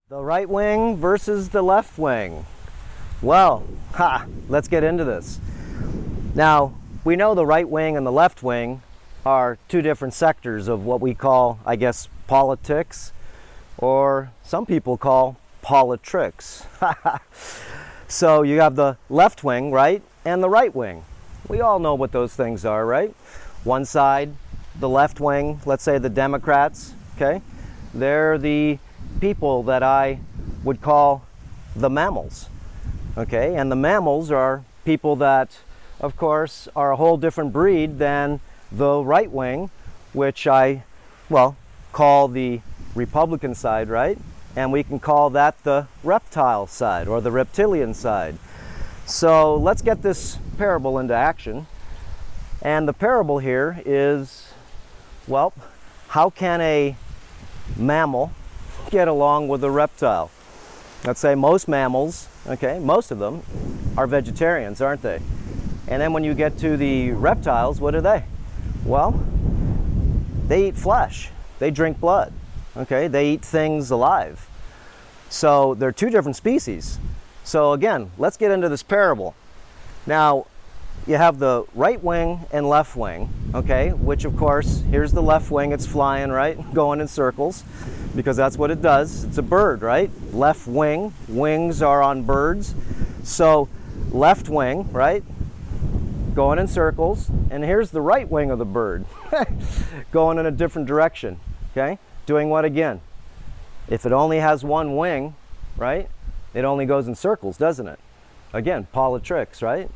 The right wing versus the left wing. Well, let's get into this. Now, we know the right wing and the left wing are two different sectors of what we call, I guess, politics, or some people call politricks. So you have the left wing, right, and the right wing. We all know what those things are, right? One side, the left wing, let's say the Democrats, okay? They're the people that I would call the mammals, okay? And the mammals are people that, of course, are a whole different breed than the right wing, which I, well, call the Republican side, right? And we can call that the reptile side or the reptilian side. So let's get this parable into action. And the parable here is, well, how can a mammal get along with a reptile? Let's say most mammals, okay, most of them are vegetarians, aren't they? And then when you get to the reptiles, what are they? Well, they eat flesh, they drink blood, okay, they eat things alive. So they're two different species. So again, let's get into this parable. Now, you have the right wing and left wing, okay, which of course, here's the left wing, it's flying, right, going in circles, because that's what it does. It's a bird, right? Left wing, wings are on birds. So left wing, right, going in circles, and here's the right wing of the bird, going in a different direction, okay? Doing what again? If it only has one wing, right, it only goes in circles, doesn't it? Again, politricks, right?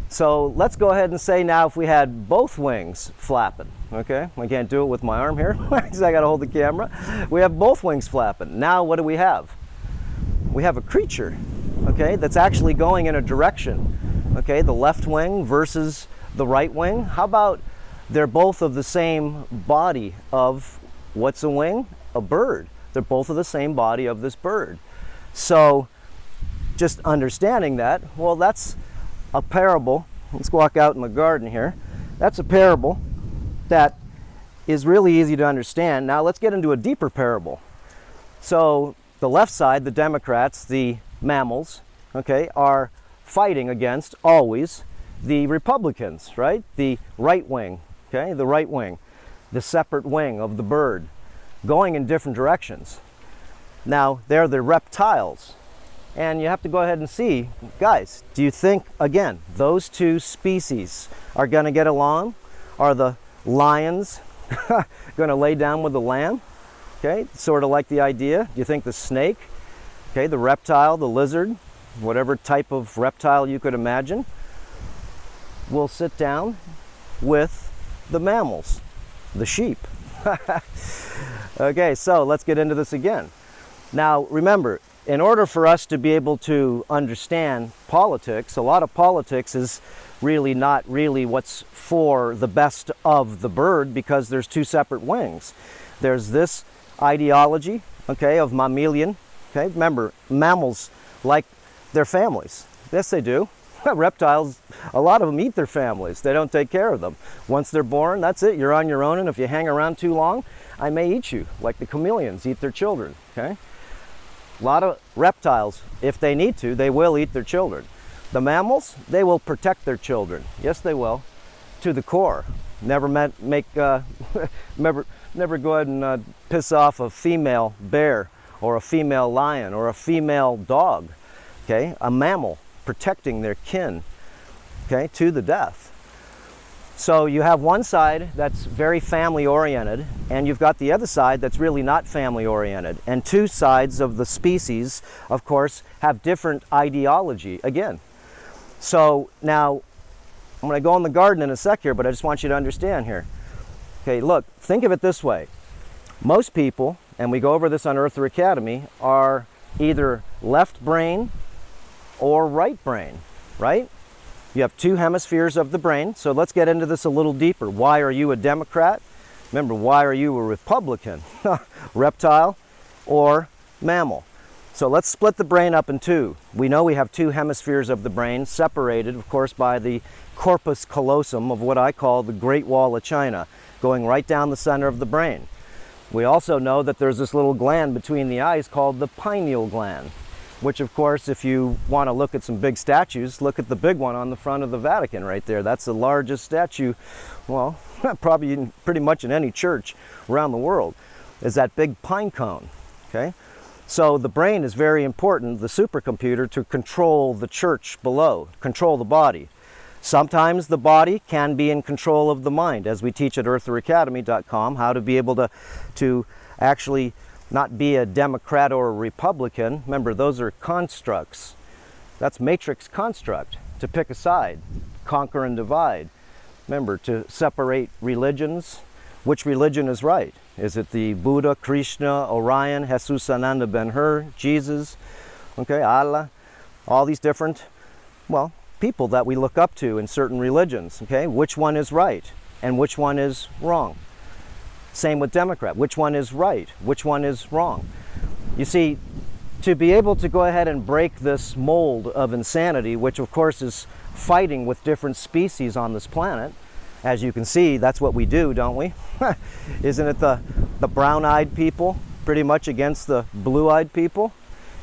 So let's go ahead and say now if we had both wings flapping, okay? I can't do it with my arm here because I got to hold the camera. We have both wings flapping. Now what do we have? We have a creature, okay, that's actually going in a direction, okay? The left wing versus the right wing. How about they're both of the same body of, what's a wing? A bird. They're both of the same body of this bird. So just understanding that, well, that's a parable. Let's walk out in the garden here. That's a parable that is really easy to understand. Now let's get into a deeper parable. So the left side, the Democrats, the mammals, okay, are fighting against always the Republicans, right? The right wing, okay, the right wing, the separate wing of the bird, going in different directions. Now they're the reptiles. And you have to go ahead and see, guys, do you think, again, those two species are going to get along? Are the lions going to lay down with the lamb? Okay, sort of like the idea. Do you think the snake, okay, the reptile, the lizard, whatever type of reptile you could imagine, will sit down with the mammals, the sheep? Okay, so let's get into this again. Now, remember, in order for us to be able to understand politics, a lot of politics is really not really what's for the best of the bird, because there's two separate wings. There's this ideology, okay, of mammalian, okay? Remember, mammals like their families. Yes, they do. Reptiles, a lot of them eat their families. They don't take care of them. Once they're born, that's it. You're on your own, and if you hang around too long, I may eat you, like the chameleons eat their children, okay? A lot of reptiles, if they need to, they will eat their children. The mammals, they will protect their children. Yes, they will, to the core. Never never go ahead and piss off a female bear or a female lion or a female dog. Okay, a mammal protecting their kin, okay, to the death. So you have one side that's very family oriented, and you've got the other side that's really not family oriented. And two sides of the species, of course, have different ideology again. So now, I'm going to go in the garden in a sec here, but I just want you to understand here. Okay, look, think of it this way. Most people, and we go over this on Earther Academy, are either left brain or right brain, right? You have two hemispheres of the brain, so let's get into this a little deeper. Why are you a Democrat? Remember, why are you a Republican? Reptile or mammal? So let's split the brain up in two. We know we have two hemispheres of the brain, separated, of course, by the corpus callosum of what I call the Great Wall of China, going right down the center of the brain. We also know that there's this little gland between the eyes called the pineal gland, which of course, if you want to look at some big statues, look at the big one on the front of the Vatican right there. That's the largest statue, well, probably pretty much in any church around the world, is that big pine cone, okay? So the brain is very important, the supercomputer, to control the church below, control the body. Sometimes the body can be in control of the mind, as we teach at eartheracademy.com, how to be able to actually not be a Democrat or a Republican. Remember, those are constructs. That's matrix construct, to pick a side, conquer and divide. Remember, to separate religions. Which religion is right? Is it the Buddha, Krishna, Orion, Jesus Ananda Ben-Hur, Jesus, okay, Allah, all these different, well, people that we look up to in certain religions, okay? Which one is right and which one is wrong? Same with Democrat. Which one is right? Which one is wrong? You see, to be able to go ahead and break this mold of insanity, which of course is fighting with different species on this planet, as you can see, that's what we do, don't we? Isn't it the brown-eyed people pretty much against the blue-eyed people?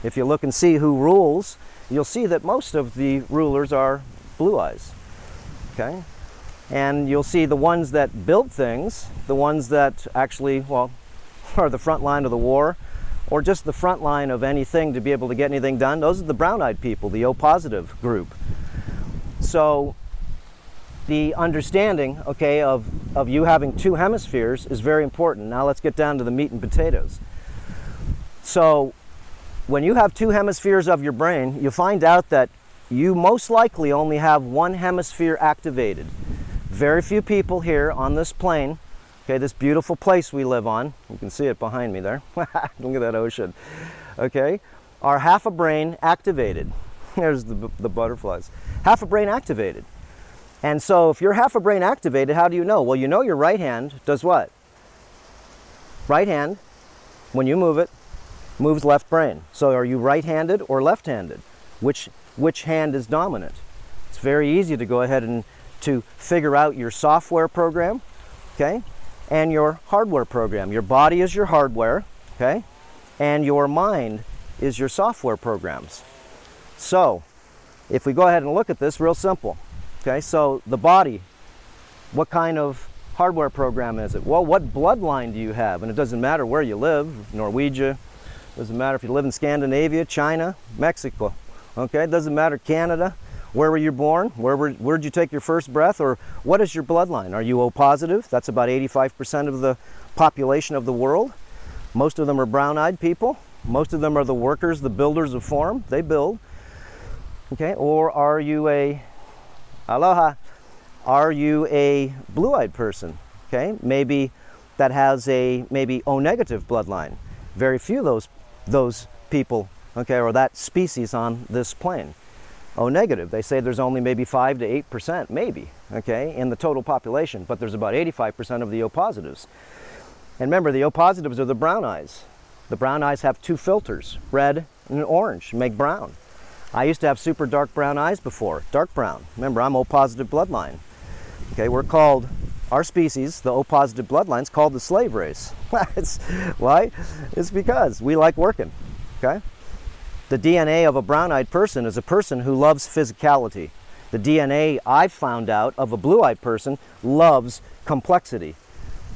If you look and see who rules, you'll see that most of the rulers are blue eyes, okay? And you'll see the ones that build things, the ones that actually, well, are the front line of the war, or just the front line of anything to be able to get anything done, those are the brown-eyed people, the O-positive group. So the understanding, okay, of you having two hemispheres is very important. Now let's get down to the meat and potatoes. So when you have two hemispheres of your brain, you find out that you most likely only have one hemisphere activated. Very few people here on this plane, okay, this beautiful place we live on, you can see it behind me there, look at that ocean, okay, are half a brain activated. There's the butterflies. Half a brain activated. And so if you're half a brain activated, how do you know? Well, you know your right hand does what? Right hand, when you move it, moves left brain. So are you right-handed or left-handed? Which hand is dominant? It's very easy to go ahead and to figure out your software program, okay, and your hardware program. Your body is your hardware, okay, and your mind is your software programs. So if we go ahead and look at this, real simple. Okay, so the body, what kind of hardware program is it? Well, what bloodline do you have? And it doesn't matter where you live, Norwegia, doesn't matter if you live in Scandinavia, China, Mexico, okay? It doesn't matter, Canada, where were you born? Where'd you take your first breath? Or what is your bloodline? Are you O-positive? That's about 85% of the population of the world. Most of them are brown-eyed people. Most of them are the workers, the builders of form. They build, okay? Or are you a aloha, are you a blue-eyed person? Okay, maybe that has a maybe O-negative bloodline. Very few of those people, okay, or that species on this plane. O-negative, they say there's only maybe 5 to 8%, maybe, okay, in the total population, but there's about 85% of the O-positives. And remember, the O-positives are the brown eyes. The brown eyes have two filters, red and orange, make brown. I used to have super dark brown eyes before, dark brown. Remember, I'm O-positive bloodline. Okay, we're called, our species, the O-positive bloodline's called the slave race. Why? It's because we like working, okay? The DNA of a brown-eyed person is a person who loves physicality. The DNA I've found out of a blue-eyed person loves complexity,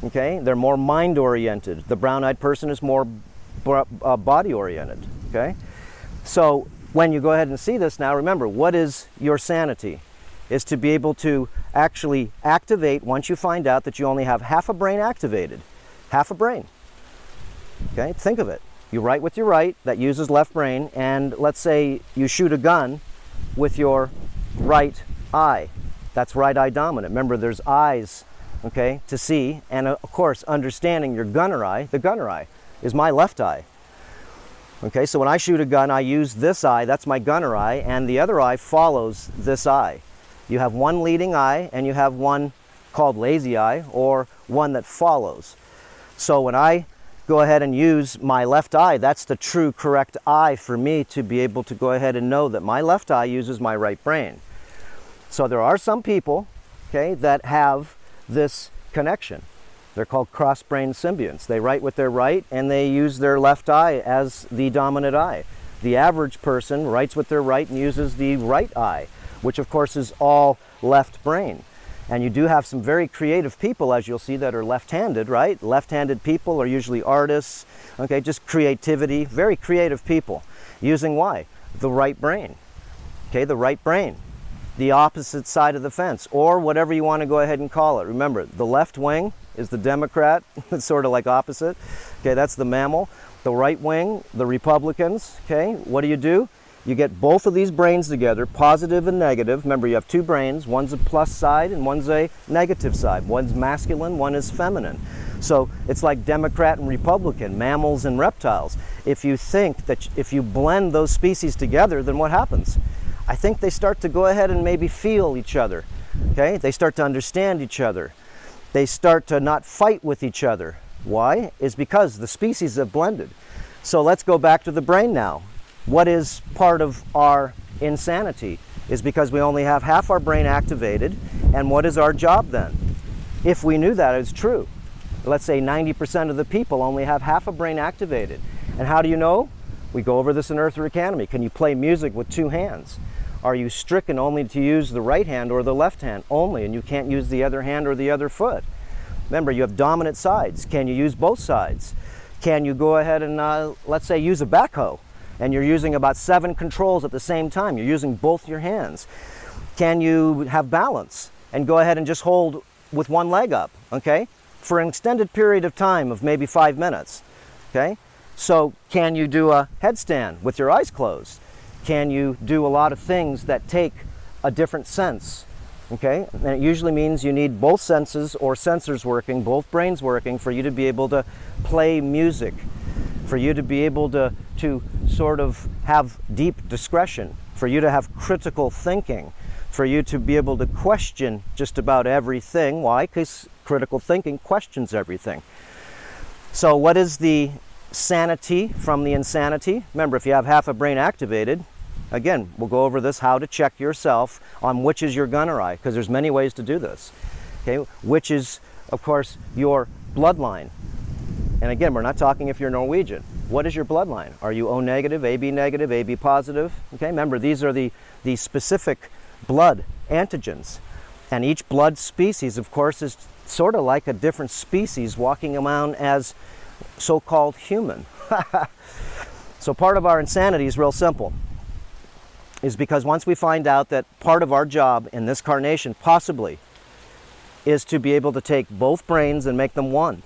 okay? They're more mind-oriented. The brown-eyed person is more body-oriented, okay? So when you go ahead and see this now, remember, what is your sanity? Is to be able to actually activate once you find out that you only have half a brain activated. Half a brain. Okay, think of it. You write with your right, that uses left brain, and let's say you shoot a gun with your right eye. That's right eye dominant. Remember, there's eyes, okay, to see, and of course, understanding your gunner eye, the gunner eye is my left eye. Okay, so when I shoot a gun, I use this eye, that's my gunner eye, and the other eye follows this eye. You have one leading eye, and you have one called lazy eye, or one that follows. So when I go ahead and use my left eye, that's the true correct eye for me to be able to go ahead and know that my left eye uses my right brain. So there are some people, okay, that have this connection. They're called cross-brain symbionts. They write with their right and they use their left eye as the dominant eye. The average person writes with their right and uses the right eye, which of course is all left brain. And you do have some very creative people, as you'll see, that are left-handed, right? Left-handed people are usually artists, okay, just creativity, very creative people. Using why? The right brain, okay, the right brain. The opposite side of the fence, or whatever you want to go ahead and call it. Remember, the left wing is the Democrat, it's sort of like opposite, okay, that's the mammal. The right wing, the Republicans, okay, what do? You get both of these brains together, positive and negative. Remember, you have two brains, one's a plus side and one's a negative side. One's masculine, one is feminine. So it's like Democrat and Republican, mammals and reptiles. If you think that if you blend those species together, then what happens? I think they start to go ahead and maybe feel each other, okay? They start to understand each other. They start to not fight with each other. Why? Is because the species have blended. So let's go back to the brain now. What is part of our insanity is because we only have half our brain activated, and what is our job then? If we knew that is true, let's say 90% of the people only have half a brain activated. And how do you know? We go over this in Earther Academy. Can you play music with two hands? Are you stricken only to use the right hand or the left hand only, and you can't use the other hand or the other foot? Remember, you have dominant sides. Can you use both sides? Can you go ahead and, let's say, use a backhoe, and you're using about 7 controls at the same time? You're using both your hands. Can you have balance and go ahead and just hold with one leg up, okay, for an extended period of time of maybe 5 minutes, okay? So can you do a headstand with your eyes closed? Can you do a lot of things that take a different sense? Okay, and it usually means you need both senses or sensors working, both brains working, for you to be able to play music, for you to be able to sort of have deep discretion, for you to have critical thinking, for you to be able to question just about everything. Why? Because critical thinking questions everything. So what is the sanity from the insanity? Remember, if you have half a brain activated, again, we'll go over this, how to check yourself on which is your gunner eye, because there's many ways to do this. Okay, which is, of course, your bloodline. And again, we're not talking if you're Norwegian. What is your bloodline? Are you O negative, AB positive? Okay, remember, these are the specific blood antigens. And each blood species, of course, is sort of like a different species walking around as so-called human. So part of our insanity is real simple. Is because once we find out that part of our job in this carnation possibly is to be able to take both brains and make them one,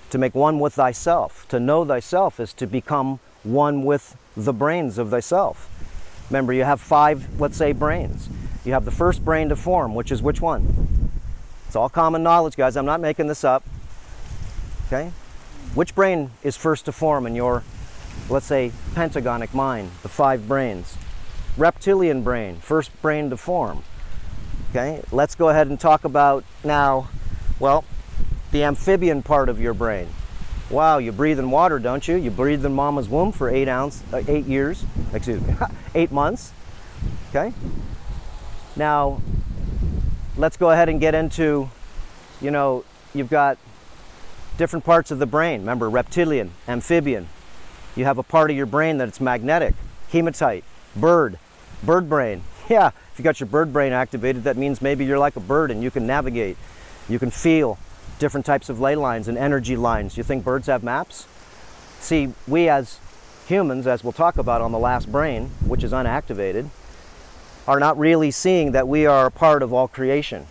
to make one with thyself. To know thyself is to become one with the brains of thyself. Remember, you have 5, let's say, brains. You have the first brain to form, which is which one? It's all common knowledge, guys. I'm not making this up. Okay? Which brain is first to form in your, let's say, pentagonic mind, the 5 brains? Reptilian brain, first brain to form. Okay, let's go ahead and talk about now, well, the amphibian part of your brain. Wow, you breathe in water, don't you? You breathed in mama's womb for 8 years, excuse me, 8 months. Okay, now let's go ahead and get into, you know, you've got different parts of the brain. Remember, reptilian, amphibian. You have a part of your brain that it's magnetic, hematite, bird brain. Yeah, if you got your bird brain activated, that means maybe you're like a bird and you can navigate. You can feel different types of ley lines and energy lines. You think birds have maps? See, we as humans, as we'll talk about on the last brain, which is unactivated, are not really seeing that we are a part of all creation.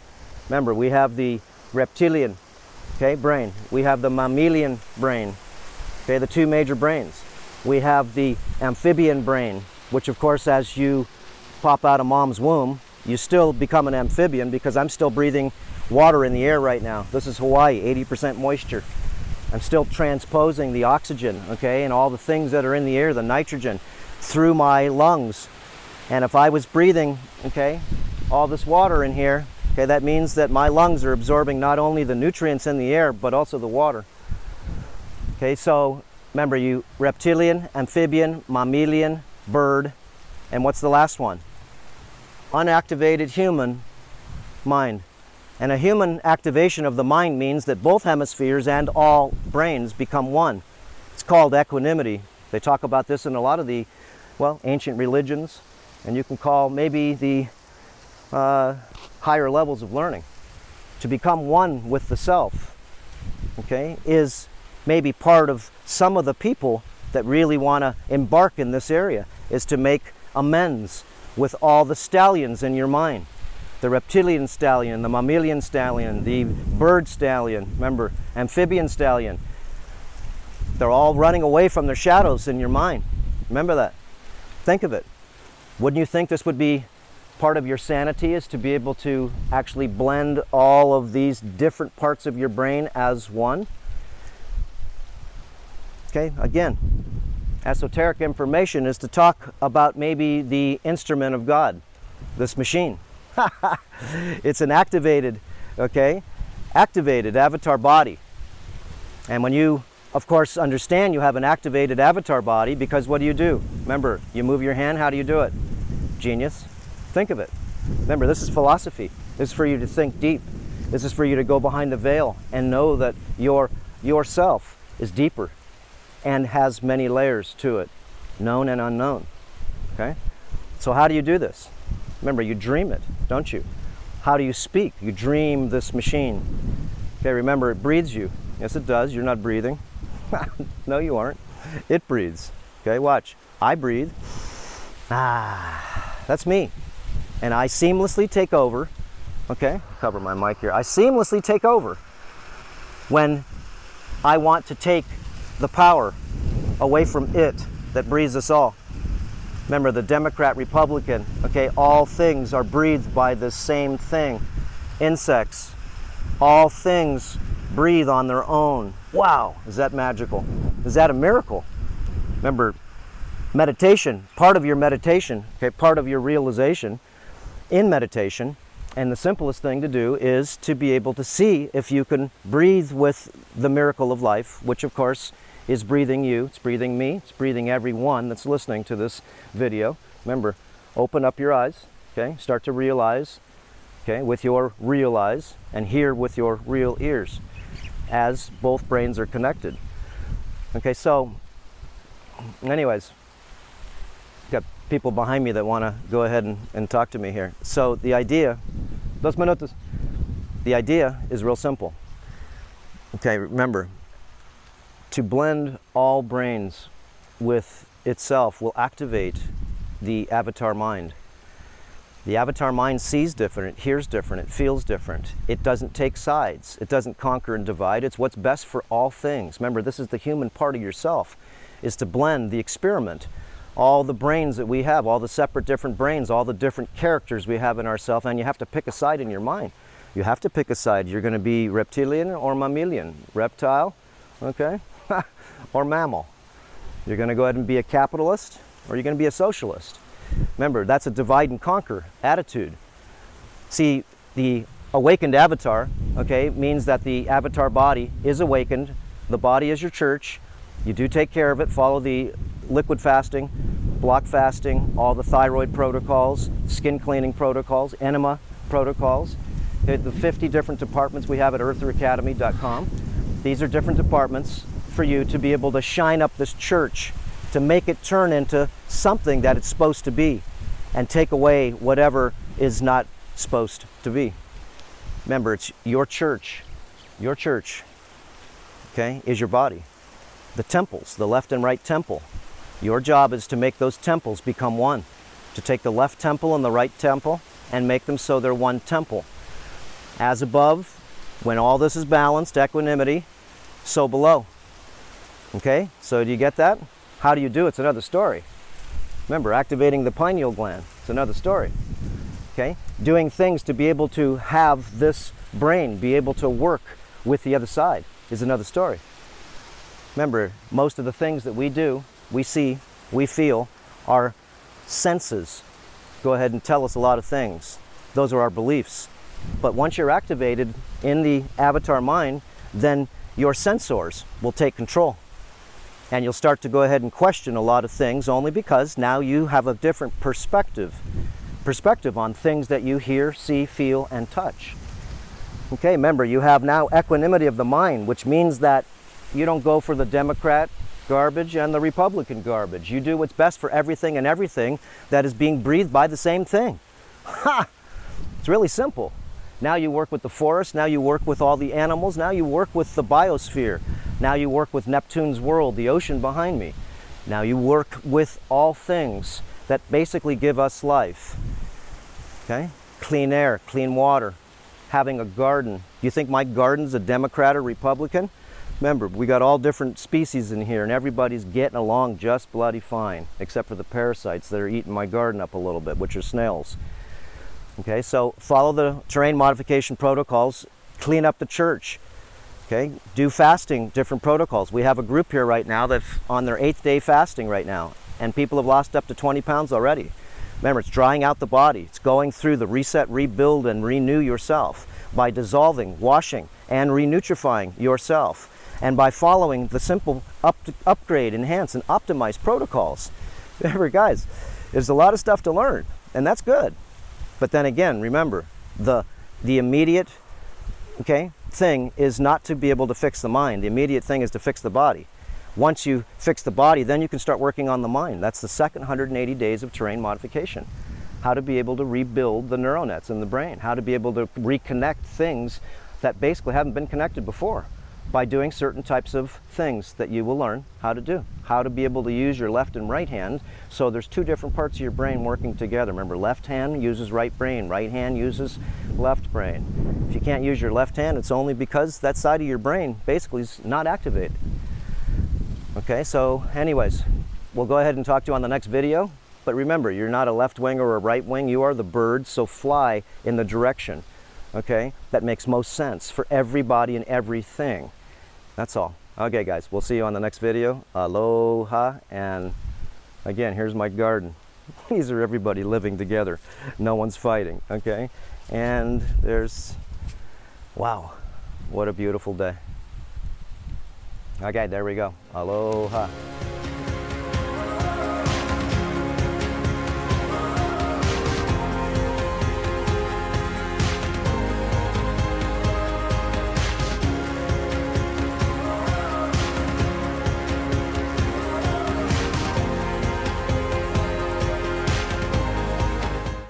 Remember, we have the reptilian, okay, brain. We have the mammalian brain, okay, the 2 major brains. We have the amphibian brain, which of course, as you pop out of mom's womb, you still become an amphibian, because I'm still breathing water in the air right now. This is Hawaii, 80% moisture. I'm still transposing the oxygen, okay, and all the things that are in the air, the nitrogen, through my lungs. And if I was breathing, okay, all this water in here, okay, that means that my lungs are absorbing not only the nutrients in the air, but also the water. Okay, so remember, you reptilian, amphibian, mammalian, bird, and what's the last one? Unactivated human mind. And a human activation of the mind means that both hemispheres and all brains become one. It's called equanimity. They talk about this in a lot of the, well, ancient religions, and you can call maybe the higher levels of learning. To become one with the self, okay, is maybe part of some of the people that really want to embark in this area, is to make amends with all the stallions in your mind. The reptilian stallion, the mammalian stallion, the bird stallion, remember, amphibian stallion. They're all running away from their shadows in your mind. Remember that. Think of it. Wouldn't you think this would be part of your sanity, is to be able to actually blend all of these different parts of your brain as one? Okay, again, esoteric information is to talk about maybe the instrument of God, this machine. It's an activated, okay, activated avatar body. And when you, of course, understand you have an activated avatar body, because what do? Remember, you move your hand, how do you do it? Genius. Think of it. Remember, this is philosophy. This is for you to think deep. This is for you to go behind the veil and know that yourself is deeper and has many layers to it, known and unknown. Okay? So how do you do this? Remember, you dream it, don't you? How do you speak? You dream this machine. Okay, remember, it breathes you. Yes, it does. You're not breathing. No, you aren't. It breathes. Okay, watch. I breathe. That's me. And I seamlessly take over. Okay, cover my mic here. I seamlessly take over when I want to take the power away from it that breathes us all. Remember, the Democrat, Republican, okay, all things are breathed by this same thing. Insects, all things breathe on their own. Wow, is that magical? Is that a miracle? Remember, meditation, part of your meditation, okay, part of your realization in meditation, and the simplest thing to do is to be able to see if you can breathe with the miracle of life, which of course is breathing you, it's breathing me, it's breathing everyone that's listening to this video. Remember, open up your eyes, okay, start to realize, okay, with your real eyes, and hear with your real ears, as both brains are connected. Okay, so anyways, got people behind me that want to go ahead and talk to me here. So the idea, the idea is real simple. Okay, remember, to blend all brains with itself will activate the avatar mind. The avatar mind sees different, it hears different, it feels different. It doesn't take sides. It doesn't conquer and divide. It's what's best for all things. Remember, this is the human part of yourself, is to blend the experiment. All the brains that we have, all the separate different brains, all the different characters we have in ourselves, and you have to pick a side in your mind. You have to pick a side. You're going to be reptilian or mammalian, reptile, okay, or mammal. You're going to go ahead and be a capitalist, or you're going to be a socialist. Remember, that's a divide and conquer attitude. See, the awakened avatar, okay, means that the avatar body is awakened. The body is your church. You do take care of it. Follow the liquid fasting, block fasting, all the thyroid protocols, skin cleaning protocols, enema protocols. The 50 different departments we have at eartheracademy.com. These are different departments for you to be able to shine up this church, to make it turn into something that it's supposed to be, and take away whatever is not supposed to be. Remember, it's your church. Your church, okay, is your body. The temples, the left and right temple. Your job is to make those temples become one. To take the left temple and the right temple and make them so they're one temple. As above, when all this is balanced, equanimity, so below. Okay, so do you get that? How do you do it? It's another story. Remember, activating the pineal gland, it's another story. Okay, doing things to be able to have this brain be able to work with the other side is another story. Remember, most of the things that we do, we see, we feel, are senses. Go ahead and tell us a lot of things. Those are our beliefs. But once you're activated in the avatar mind, then your sensors will take control. And you'll start to go ahead and question a lot of things, only because now you have a different perspective on things that you hear, see, feel, and touch. Okay, remember, you have now equanimity of the mind, which means that you don't go for the Democrat garbage and the Republican garbage. You do what's best for everything and everything that is being breathed by the same thing. Ha! It's really simple. Now you work with the forest, now you work with all the animals, now you work with the biosphere, now you work with Neptune's world, the ocean behind me. Now you work with all things that basically give us life. Okay? Clean air, clean water, having a garden. You think my garden's a Democrat or Republican? Remember, we got all different species in here and everybody's getting along just bloody fine, except for the parasites that are eating my garden up a little bit, which are snails. Okay, so follow the terrain modification protocols, clean up the church. Okay, do fasting, different protocols. We have a group here right now that's on their 8th day fasting right now, and people have lost up to 20 pounds already. Remember, it's drying out the body. It's going through the reset, rebuild, and renew yourself by dissolving, washing, and renutrifying yourself, and by following the simple upgrade, enhance, and optimize protocols. Remember, guys, there's a lot of stuff to learn, and that's good. But then again, remember, the immediate, okay, thing is not to be able to fix the mind. The immediate thing is to fix the body. Once you fix the body, then you can start working on the mind. That's the second 180 days of terrain modification. How to be able to rebuild the neural nets in the brain. How to be able to reconnect things that basically haven't been connected before by doing certain types of things that you will learn how to do. How to be able to use your left and right hand. So there's two different parts of your brain working together. Remember, left hand uses right brain, right hand uses left brain. If you can't use your left hand, it's only because that side of your brain basically is not activated. Okay, so anyways, we'll go ahead and talk to you on the next video. But remember, you're not a left wing or a right wing, you are the bird, so fly in the direction, okay, that makes most sense for everybody and everything. That's all. Okay, guys, we'll see you on the next video. Aloha, and again, here's my garden. These are everybody living together. No one's fighting, okay? And there's, wow, what a beautiful day. Okay, there we go. Aloha.